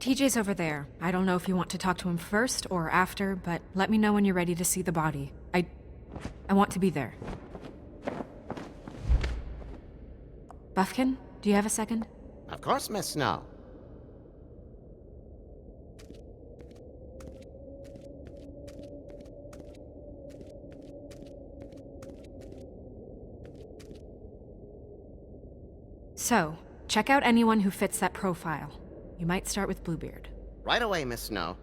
TJ's over there. I don't know if you want to talk to him first or after, but let me know when you're ready to see the body. I want to be there. Buffkin, do you have a second? Of course, Miss Snow. So, check out anyone who fits that profile. You might start with Bluebeard. Right away, Miss Snow.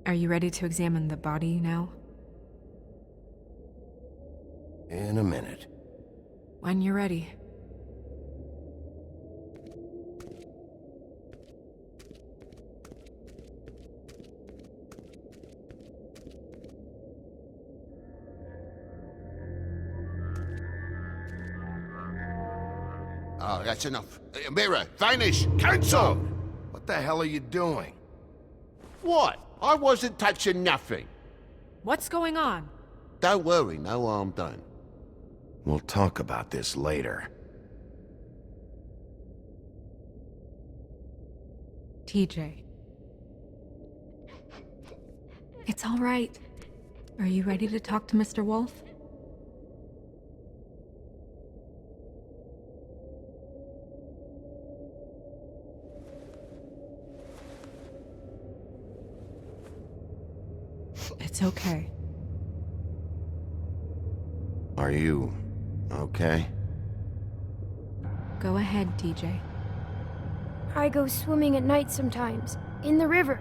Are you ready to examine the body now? In a minute. When you're ready. Oh, that's enough. Mirror, vanish, cancel! What the hell are you doing? What? I wasn't touching nothing. What's going on? Don't worry, no harm done. We'll talk about this later. TJ. It's all right. Are you ready to talk to Mr. Wolf? It's okay. Are you okay? Go ahead, TJ. I go swimming at night sometimes, in the river.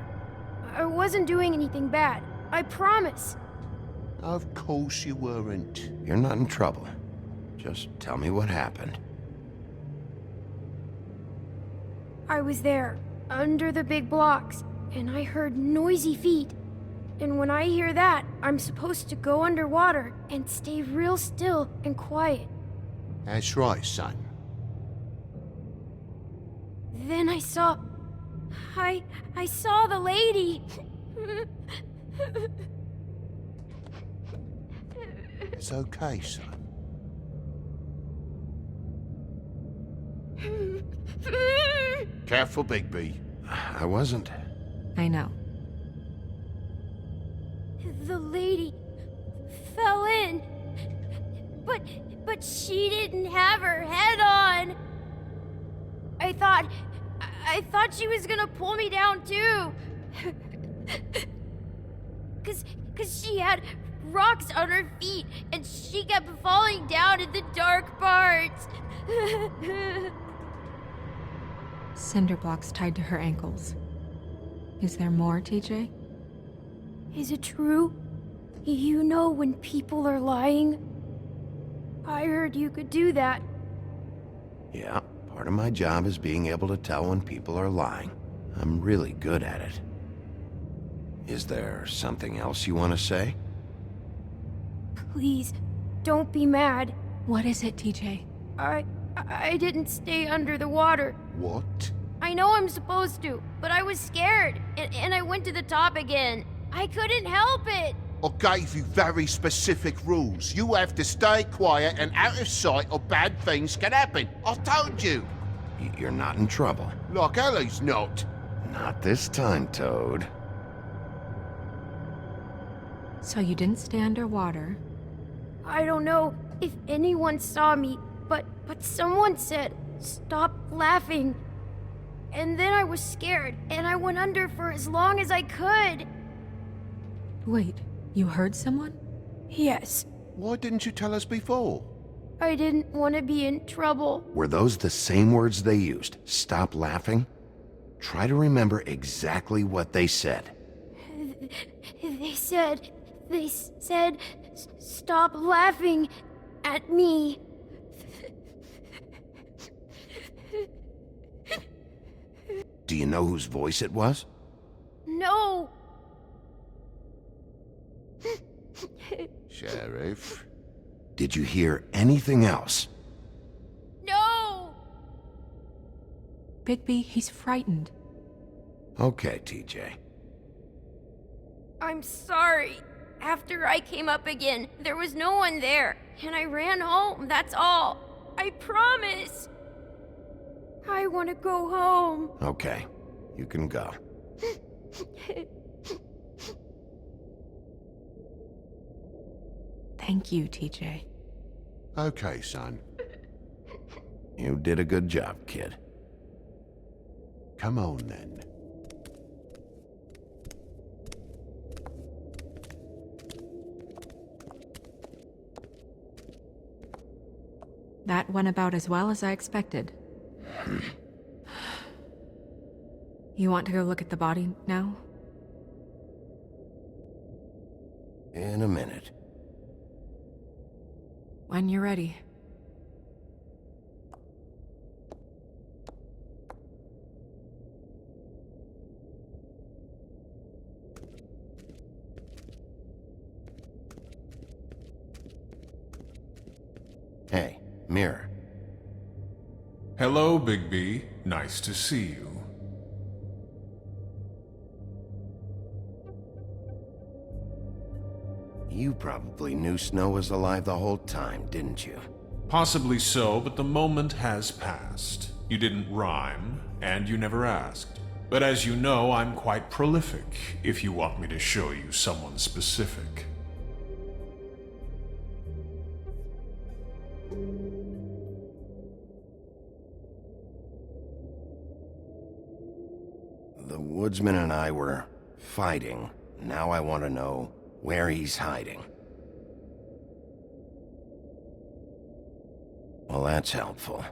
I wasn't doing anything bad. I promise. Of course you weren't. You're not in trouble. Just tell me what happened. I was there, under the big blocks, and I heard noisy feet. And when I hear that, I'm supposed to go underwater and stay real still and quiet. That's right, son. Then I saw the lady. It's okay, son. Careful, Bigby. I wasn't. I know. The lady fell in. But she didn't have her head on. I thought she was gonna pull me down too. Cause she had rocks on her feet and she kept falling down in the dark parts. Cinder blocks tied to her ankles. Is there more, TJ? Is it true? You know when people are lying? I heard you could do that. Yeah, part of my job is being able to tell when people are lying. I'm really good at it. Is there something else you want to say? Please, don't be mad. What is it, TJ? I didn't stay under the water. What? I know I'm supposed to, but I was scared, and I went to the top again. I couldn't help it. I gave you very specific rules. You have to stay quiet and out of sight or bad things can happen. I told you. You're not in trouble. Like Ellie's not. Not this time, Toad. So you didn't stay underwater. I don't know if anyone saw me, but someone said, "Stop laughing." And then I was scared, and I went under for as long as I could. Wait, you heard someone? Yes, Why didn't you tell us before? I didn't want to be in trouble. Were those the same words they used? Stop laughing? Try to remember exactly what they said. They said, "Stop laughing at me." Do you know whose voice it was? No. Sheriff? Did you hear anything else? No. Bigby, he's frightened. Okay, TJ. I'm sorry. After I came up again, there was no one there, and I ran home, that's all. I promise. I want to go home. Okay. You can go. Thank you, TJ. Okay, son. You did a good job, kid. Come on, then. That went about as well as I expected. You want to go look at the body now? In a minute. When you're ready. Hey, Mirror. Hello, Bigby. Nice to see you. You probably knew Snow was alive the whole time, didn't you? Possibly so, but the moment has passed. You didn't rhyme, and you never asked. But as you know, I'm quite prolific, if you want me to show you someone specific. The woodsman and I were fighting. Now I want to know where he's hiding. Well, that's helpful.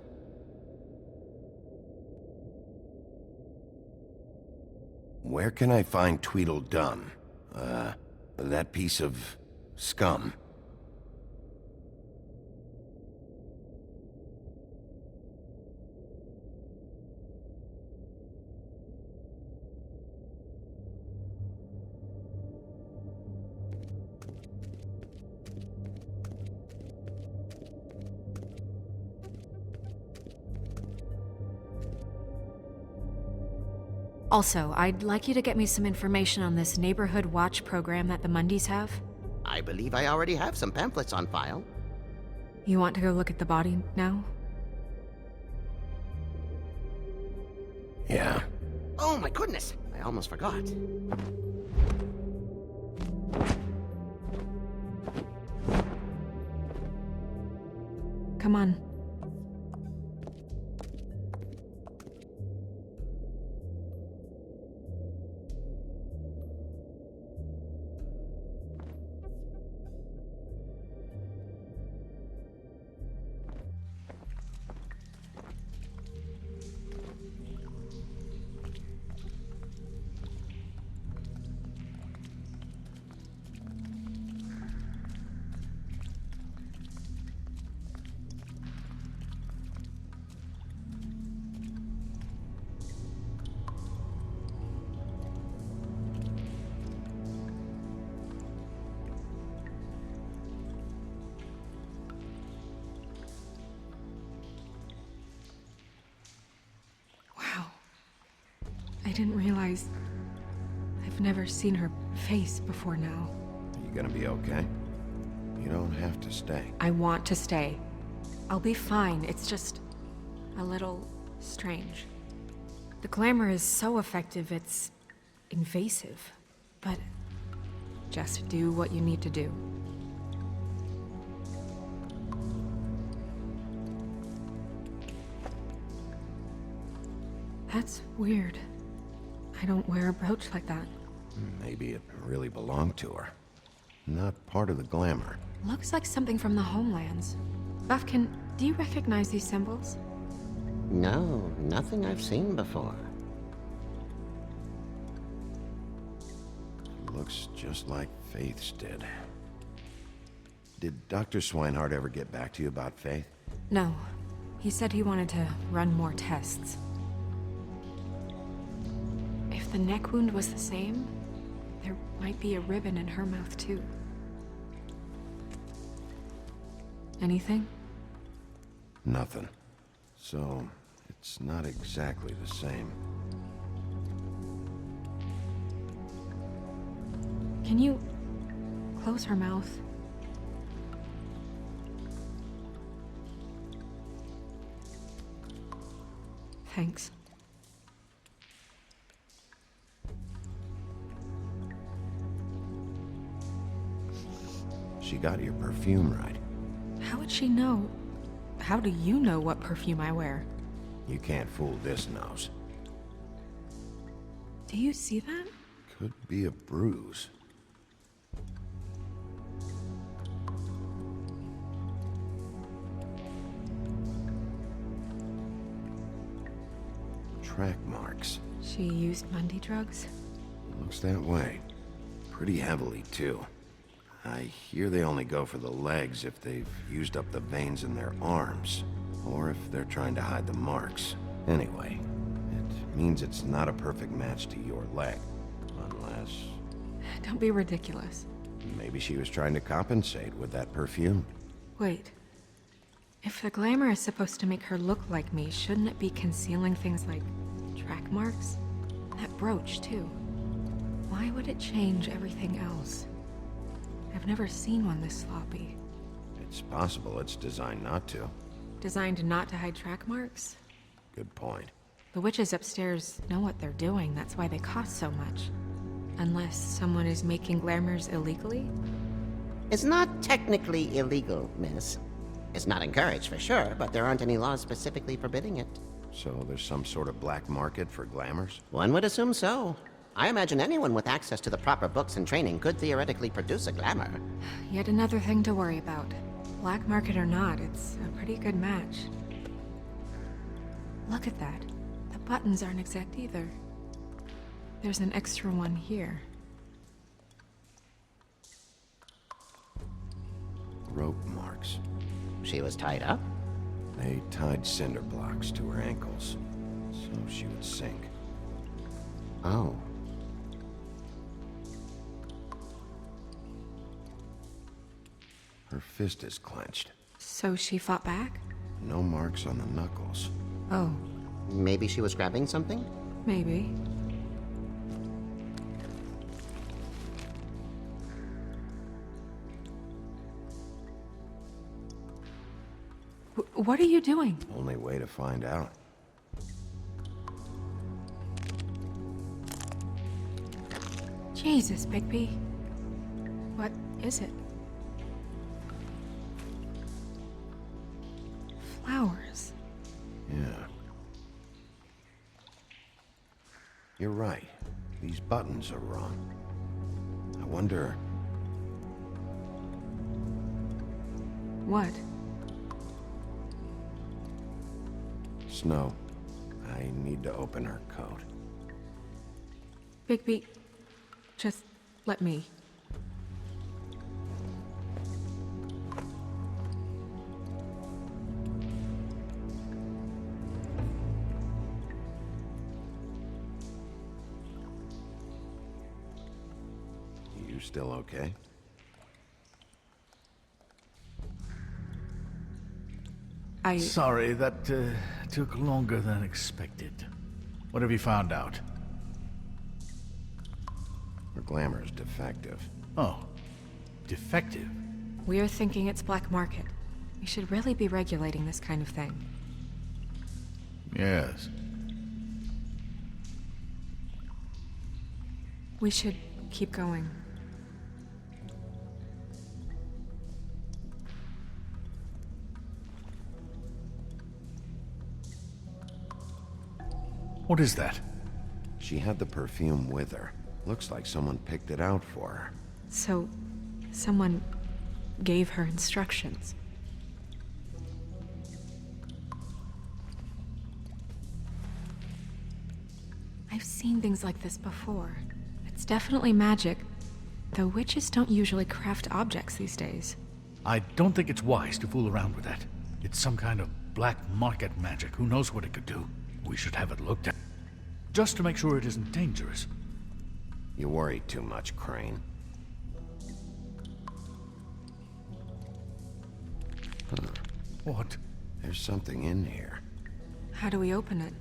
Where can I find Tweedledum? That piece of scum. Also, I'd like you to get me some information on this neighborhood watch program that the Mundys have. I believe I already have some pamphlets on file. You want to go look at the body now? Yeah. Oh my goodness, I almost forgot. Come on. Wow. I didn't realize... I've never seen her face before now. You gonna be okay? You don't have to stay. I want to stay. I'll be fine. It's just... a little... strange. The glamour is so effective, it's... invasive. But... just do what you need to do. That's weird. I don't wear a brooch like that. Maybe it really belonged to her. Not part of the glamour. Looks like something from the homelands. Buffkin, do you recognize these symbols? No, nothing I've seen before. Looks just like Faith's did. Did Dr. Swinehart ever get back to you about Faith? No. He said he wanted to run more tests. If the neck wound was the same, there might be a ribbon in her mouth too. Anything? Nothing. So, it's not exactly the same. Can you close her mouth? Thanks. She got your perfume right. How would she know? How do you know what perfume I wear? You can't fool this nose. Do you see that? Could be a bruise. Track marks. She used Mundy drugs? Looks that way. Pretty heavily, too. I hear they only go for the legs if they've used up the veins in their arms, or if they're trying to hide the marks. Anyway, it means it's not a perfect match to your leg, unless Don't be ridiculous. maybe she was trying to compensate with that perfume. Wait. If the glamour is supposed to make her look like me, shouldn't it be concealing things like track marks? That brooch, too. Why would it change everything else? I've never seen one this sloppy. It's possible it's designed not to. Designed not to hide track marks? Good point. The witches upstairs know what they're doing, that's why they cost so much. Unless someone is making glamours illegally? It's not technically illegal, miss. It's not encouraged for sure, but there aren't any laws specifically forbidding it. So there's some sort of black market for glamours? One would assume so. I imagine anyone with access to the proper books and training could theoretically produce a glamour. Yet another thing to worry about. Black market or not, it's a pretty good match. Look at that. The buttons aren't exact either. There's an extra one here. Rope marks. She was tied up? They tied cinder blocks to her ankles, so she would sink. Oh. Her fist is clenched. So she fought back? No marks on the knuckles. Oh, Maybe she was grabbing something? maybe. What are you doing? Only way to find out. Jesus, Bigby. What is it? Flowers. Yeah. You're right. These buttons are wrong. I wonder... What? Snow, I need to open her coat. Bigby, just let me. You still okay? Sorry, that took longer than expected. What have you found out? Her glamour's defective. Oh, defective. We're thinking it's black market. We should really be regulating this kind of thing. Yes. We should keep going. What is that? She had the perfume with her. Looks like someone picked it out for her. So, someone gave her instructions. I've seen things like this before. It's definitely magic, though witches don't usually craft objects these days. I don't think it's wise to fool around with that. It's some kind of black market magic. Who knows what it could do? We should have it looked at. Just to make sure it isn't dangerous. You worry too much, Crane. What? There's something in here. How do we open it?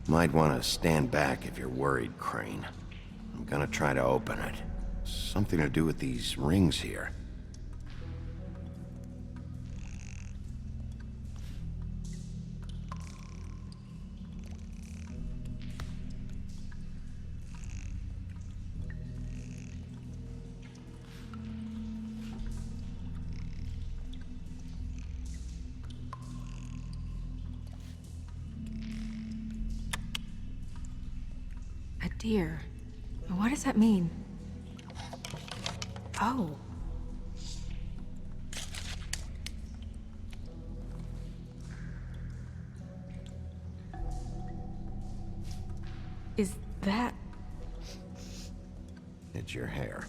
Might want to stand back if you're worried, Crane. I'm gonna try to open it. Something to do with these rings here. A deer. What does that mean? Oh. Is that... It's your hair.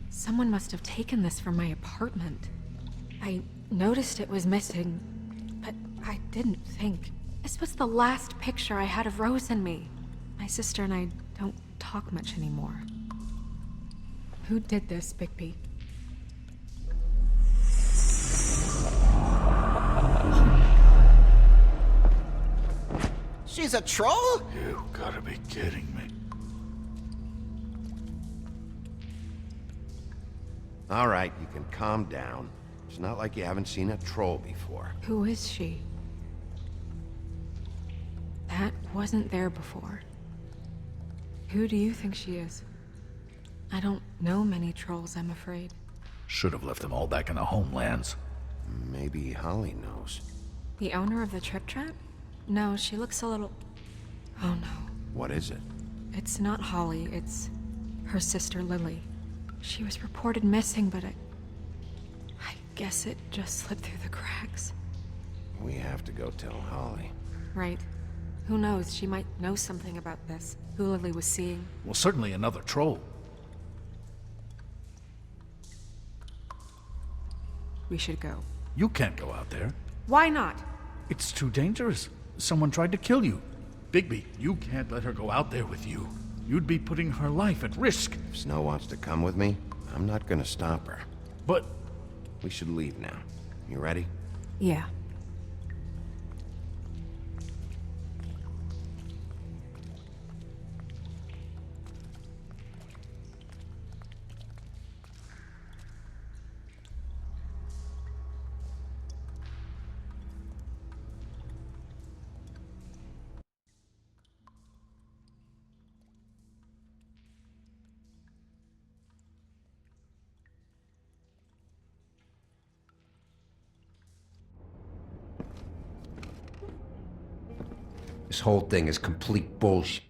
Someone must have taken this from my apartment. I noticed it was missing, but I didn't think. This was the last picture I had of Rose and me. My sister and I don't talk much anymore. Who did this, Bigby? She's a troll? You gotta be kidding me. All right, you can calm down. It's not like you haven't seen a troll before. Who is she? That wasn't there before. Who do you think she is? I don't know many trolls, I'm afraid. Should have left them all back in the homelands. Maybe Holly knows. The owner of the Trip Trap? No, she looks a little... Oh no. What is it? It's not Holly, it's her sister Lily. She was reported missing, but I guess it just slipped through the cracks. We have to go tell Holly. Right. Who knows, she might know something about this. Who Lily was seeing. Well, certainly another troll. We should go. You can't go out there. Why not? It's too dangerous. Someone tried to kill you. Bigby, you can't let her go out there with you. You'd be putting her life at risk. If Snow wants to come with me, I'm not gonna stop her. But We should leave now. You ready? Yeah. This whole thing is complete bullshit.